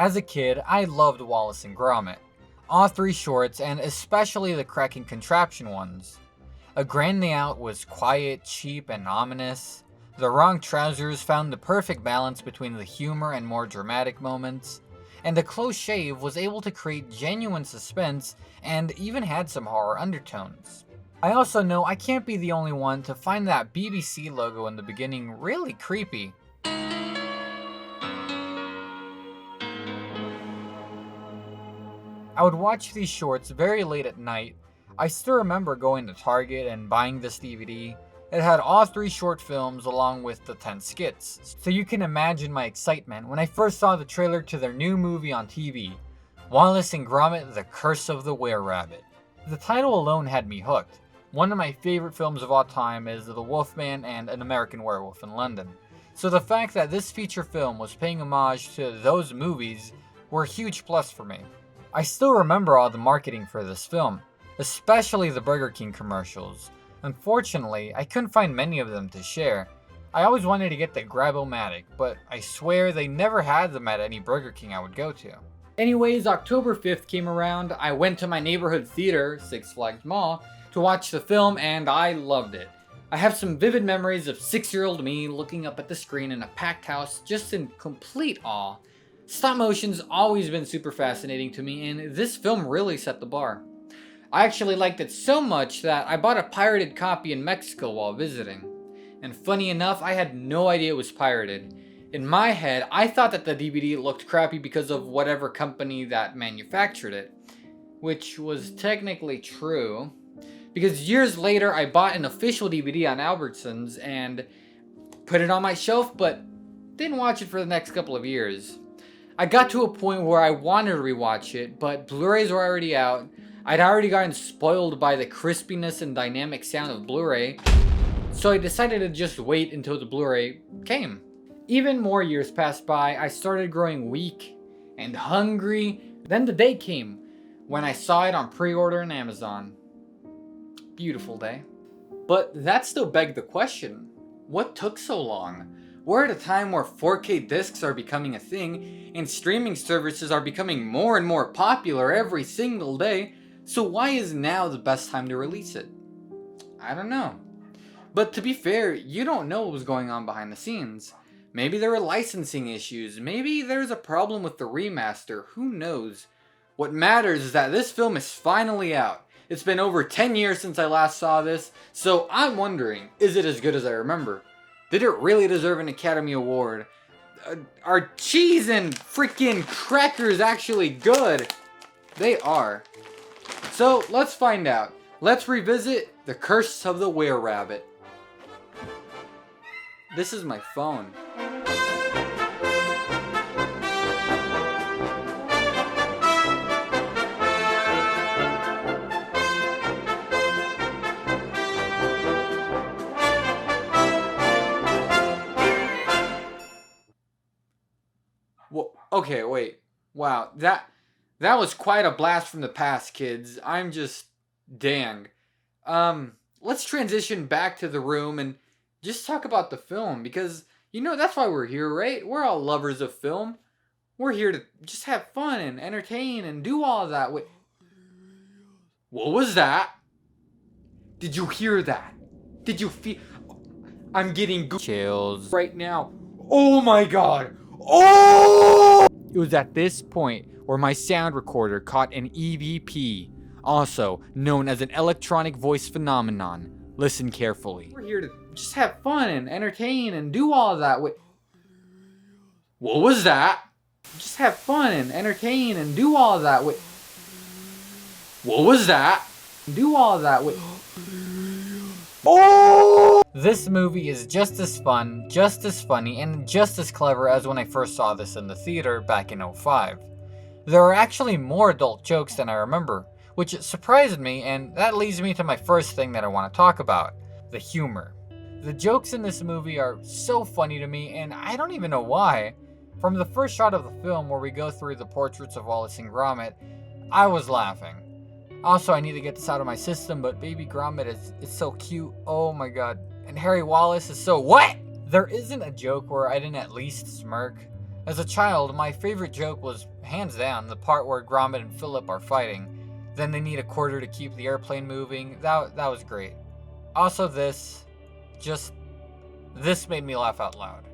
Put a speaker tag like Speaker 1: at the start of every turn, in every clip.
Speaker 1: As a kid, I loved Wallace and Gromit. All three shorts, and especially the cracking contraption ones. A Grand Day Out was quiet, cheap, and ominous. The Wrong Trousers found the perfect balance between the humor and more dramatic moments. And The Close Shave was able to create genuine suspense and even had some horror undertones. I also know I can't be the only one to find that BBC logo in the beginning really creepy. I would watch these shorts very late at night. I still remember going to Target and buying this DVD. It had all three short films along with the 10 skits. So you can imagine my excitement when I first saw the trailer to their new movie on TV, Wallace and Gromit: The Curse of the Were-Rabbit. The title alone had me hooked. One of my favorite films of all time is The Wolfman and An American Werewolf in London. So the fact that this feature film was paying homage to those movies were a huge plus for me. I still remember all the marketing for this film, especially the Burger King commercials. Unfortunately, I couldn't find many of them to share. I always wanted to get the Grab-O-Matic, but I swear they never had them at any Burger King I would go to. Anyways, October 5th came around, I went to my neighborhood theater, Six Flags Mall, to watch the film, and I loved it. I have some vivid memories of 6-year-old me looking up at the screen in a packed house just in complete awe. Stop motion's always been super fascinating to me, and this film really set the bar. I actually liked it so much that I bought a pirated copy in Mexico while visiting. And funny enough, I had no idea it was pirated. In my head, I thought that the DVD looked crappy because of whatever company that manufactured it. Which was technically true. Because years later, I bought an official DVD on Albertsons and put it on my shelf, but didn't watch it for the next couple of years. I got to a point where I wanted to rewatch it, but Blu-rays were already out. I'd already gotten spoiled by the crispiness and dynamic sound of Blu-ray, so I decided to just wait until the Blu-ray came. Even more years passed by, I started growing weak and hungry. Then the day came when I saw it on pre-order on Amazon. Beautiful day. But that still begged the question, what took so long? We're at a time where 4K discs are becoming a thing, and streaming services are becoming more and more popular every single day, so why is now the best time to release it? I don't know. But to be fair, you don't know what was going on behind the scenes. Maybe there were licensing issues, maybe there's a problem with the remaster, who knows? What matters is that this film is finally out. It's been over 10 years since I last saw this, so I'm wondering, is it as good as I remember? Did it really deserve an Academy Award? Are cheese and freaking crackers actually good? They are. So let's find out. Let's revisit The Curse of the Were-Rabbit. This is my phone. Okay, wait. Wow, that was quite a blast from the past, kids. I'm just dang. Let's transition back to the room and just talk about the film, because that's why we're here, right? We're all lovers of film. We're here to just have fun and entertain and do all of that. Wait, what was that? Did you hear that? Did you feel? I'm getting chills right now. Oh my god. Oh! It was at this point where my sound recorder caught an EVP, also known as an electronic voice phenomenon. Listen carefully. We're here to just have fun and entertain and do all of that. Wait, what was that? Just have fun and entertain and do all of that. Wait, what was that? Do all of that. Wait. Oh! This movie is just as fun, just as funny, and just as clever as when I first saw this in the theater back in 2005. There are actually more adult jokes than I remember, which surprised me, and that leads me to my first thing that I want to talk about, the humor. The jokes in this movie are so funny to me, and I don't even know why. From the first shot of the film where we go through the portraits of Wallace and Gromit, I was laughing. Also, I need to get this out of my system, but baby Gromit is so cute, oh my god. And Harry Wallace is so what? There isn't a joke where I didn't at least smirk. As a child, my favorite joke was, hands down, the part where Gromit and Philip are fighting. Then they need a quarter to keep the airplane moving. That was great. Also this made me laugh out loud.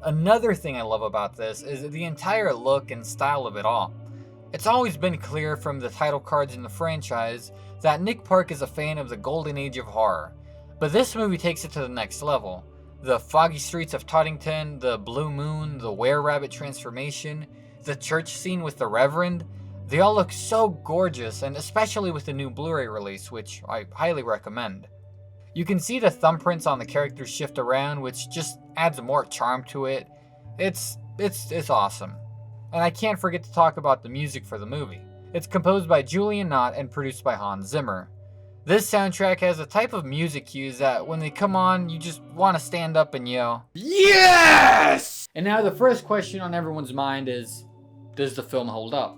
Speaker 1: Another thing I love about this is the entire look and style of it all. It's always been clear from the title cards in the franchise that Nick Park is a fan of the golden age of horror, but this movie takes it to the next level. The foggy streets of Toddington, the blue moon, the were-rabbit transformation, the church scene with the Reverend, they all look so gorgeous, and especially with the new Blu-ray release, which I highly recommend. You can see the thumbprints on the characters shift around, which just adds more charm to it. It's awesome. And I can't forget to talk about the music for the movie. It's composed by Julian Knott and produced by Hans Zimmer. This soundtrack has a type of music cues that when they come on, you just want to stand up and yell, "Yes!" And now the first question on everyone's mind is, does the film hold up?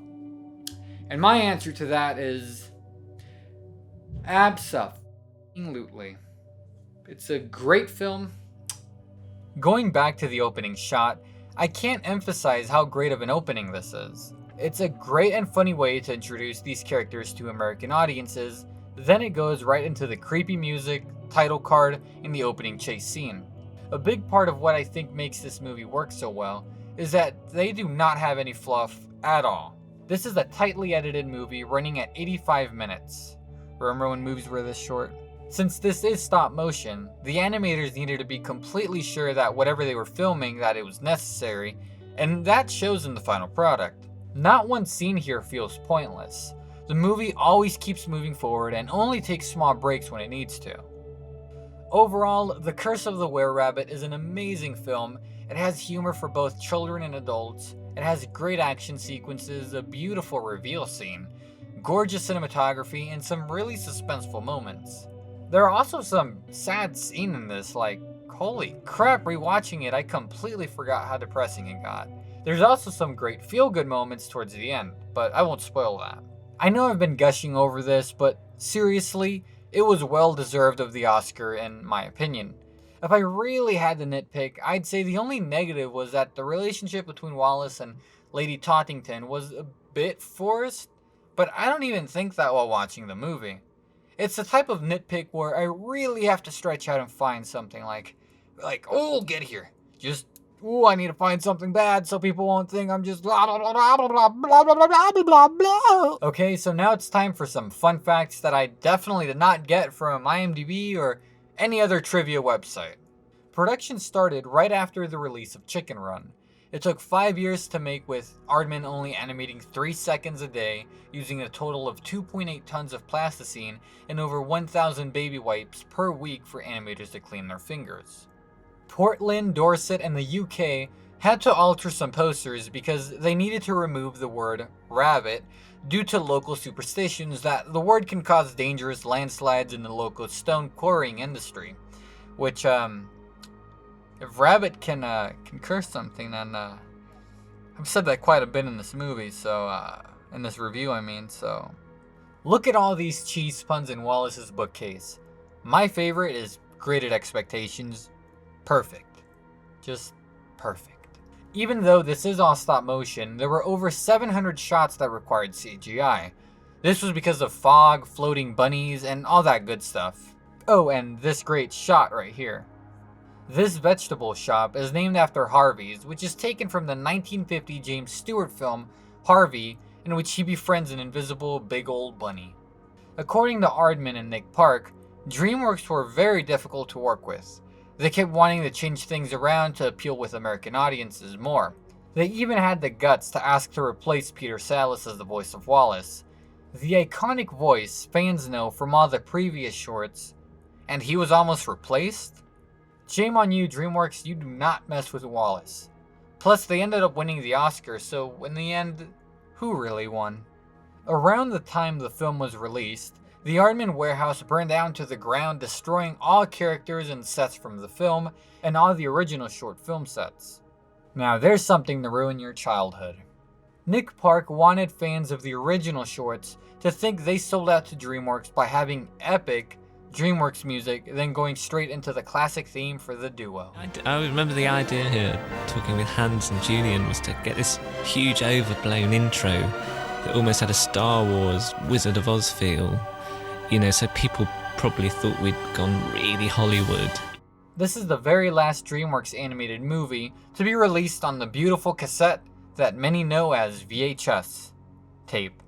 Speaker 1: And my answer to that is, absolutely. It's a great film. Going back to the opening shot, I can't emphasize how great of an opening this is. It's a great and funny way to introduce these characters to American audiences, then it goes right into the creepy music, title card, and the opening chase scene. A big part of what I think makes this movie work so well is that they do not have any fluff at all. This is a tightly edited movie running at 85 minutes. Remember when movies were this short? Since this is stop motion, the animators needed to be completely sure that whatever they were filming, that it was necessary, and that shows in the final product. Not one scene here feels pointless. The movie always keeps moving forward and only takes small breaks when it needs to. Overall, The Curse of the Were-Rabbit is an amazing film. It has humor for both children and adults. It has great action sequences, a beautiful reveal scene, gorgeous cinematography, and some really suspenseful moments. There are also some sad scenes in this, like, holy crap, rewatching it, I completely forgot how depressing it got. There's also some great feel-good moments towards the end, but I won't spoil that. I know I've been gushing over this, but seriously, it was well deserved of the Oscar in my opinion. If I really had to nitpick, I'd say the only negative was that the relationship between Wallace and Lady Tottington was a bit forced, but I don't even think that while watching the movie. It's the type of nitpick where I really have to stretch out and find something like, oh, get here. Just, I need to find something bad so people won't think I'm just blah, blah, blah, blah, blah, blah, blah, blah, blah, blah, blah. Okay, so now it's time for some fun facts that I definitely did not get from IMDb or any other trivia website. Production started right after the release of Chicken Run. It took 5 years to make, with Aardman only animating 3 seconds a day, using a total of 2.8 tons of plasticine and over 1,000 baby wipes per week for animators to clean their fingers. Portland, Dorset, and the UK had to alter some posters because they needed to remove the word rabbit due to local superstitions that the word can cause dangerous landslides in the local stone quarrying industry. Which, if rabbit can curse something, then I've said that quite a bit in this movie, so in this review, I mean. So look at all these cheese puns in Wallace's bookcase. My favorite is Graded Expectations. Perfect. Just perfect. Even though this is all stop motion, there were over 700 shots that required CGI. This was because of fog, floating bunnies, and all that good stuff. Oh, and this great shot right here. This vegetable shop is named after Harvey's, which is taken from the 1950 James Stewart film Harvey, in which he befriends an invisible big old bunny. According to Aardman and Nick Park, DreamWorks were very difficult to work with. They kept wanting to change things around to appeal with American audiences more. They even had the guts to ask to replace Peter Sallis as the voice of Wallace. The iconic voice fans know from all the previous shorts, and he was almost replaced? Shame on you, DreamWorks, you do not mess with Wallace. Plus, they ended up winning the Oscar, so in the end, who really won? Around the time the film was released, the Aardman warehouse burned down to the ground, destroying all characters and sets from the film, and all the original short film sets. Now there's something to ruin your childhood. Nick Park wanted fans of the original shorts to think they sold out to DreamWorks by having epic, DreamWorks music, then going straight into the classic theme for the duo.
Speaker 2: I remember the idea here, talking with Hans and Julian, was to get this huge overblown intro that almost had a Star Wars Wizard of Oz feel. You know, so people probably thought we'd gone really Hollywood.
Speaker 1: This is the very last DreamWorks animated movie to be released on the beautiful cassette that many know as VHS tape.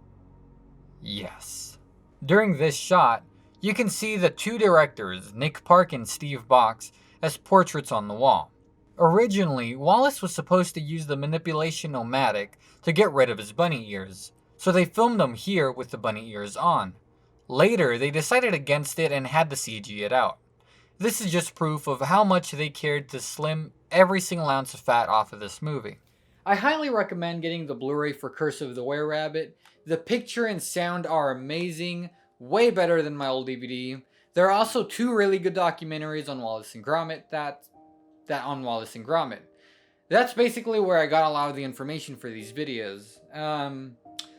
Speaker 1: Yes. During this shot, you can see the two directors, Nick Park and Steve Box, as portraits on the wall. Originally, Wallace was supposed to use the manipulation-o-matic to get rid of his bunny ears, so they filmed him here with the bunny ears on. Later, they decided against it and had to CG it out. This is just proof of how much they cared to slim every single ounce of fat off of this movie. I highly recommend getting the Blu-ray for Curse of the Were-Rabbit. The picture and sound are amazing, way better than my old DVD. There are also two really good documentaries on Wallace and Gromit on Wallace and Gromit. That's basically where I got a lot of the information for these videos.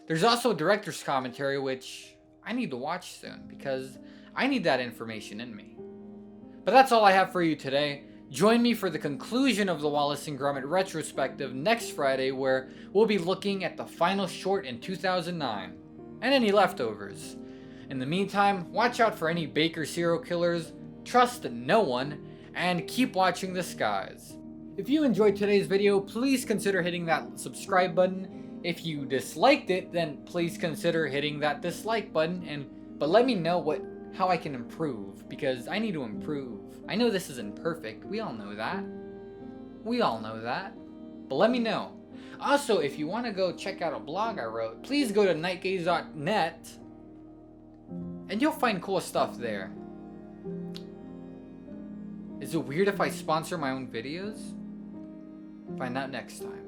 Speaker 1: There's also a director's commentary, which I need to watch soon because I need that information in me. But that's all I have for you today. Join me for the conclusion of the Wallace and Gromit Retrospective next Friday, where we'll be looking at the final short in 2009 and any leftovers. In the meantime, watch out for any Baker serial killers, trust no one, and keep watching the skies. If you enjoyed today's video, please consider hitting that subscribe button. If you disliked it, then please consider hitting that dislike button, but let me know how I can improve, because I need to improve. I know this isn't perfect, we all know that. But let me know. Also, if you want to go check out a blog I wrote, please go to nightgaze.net and you'll find cool stuff there. Is it weird if I sponsor my own videos? Find out next time.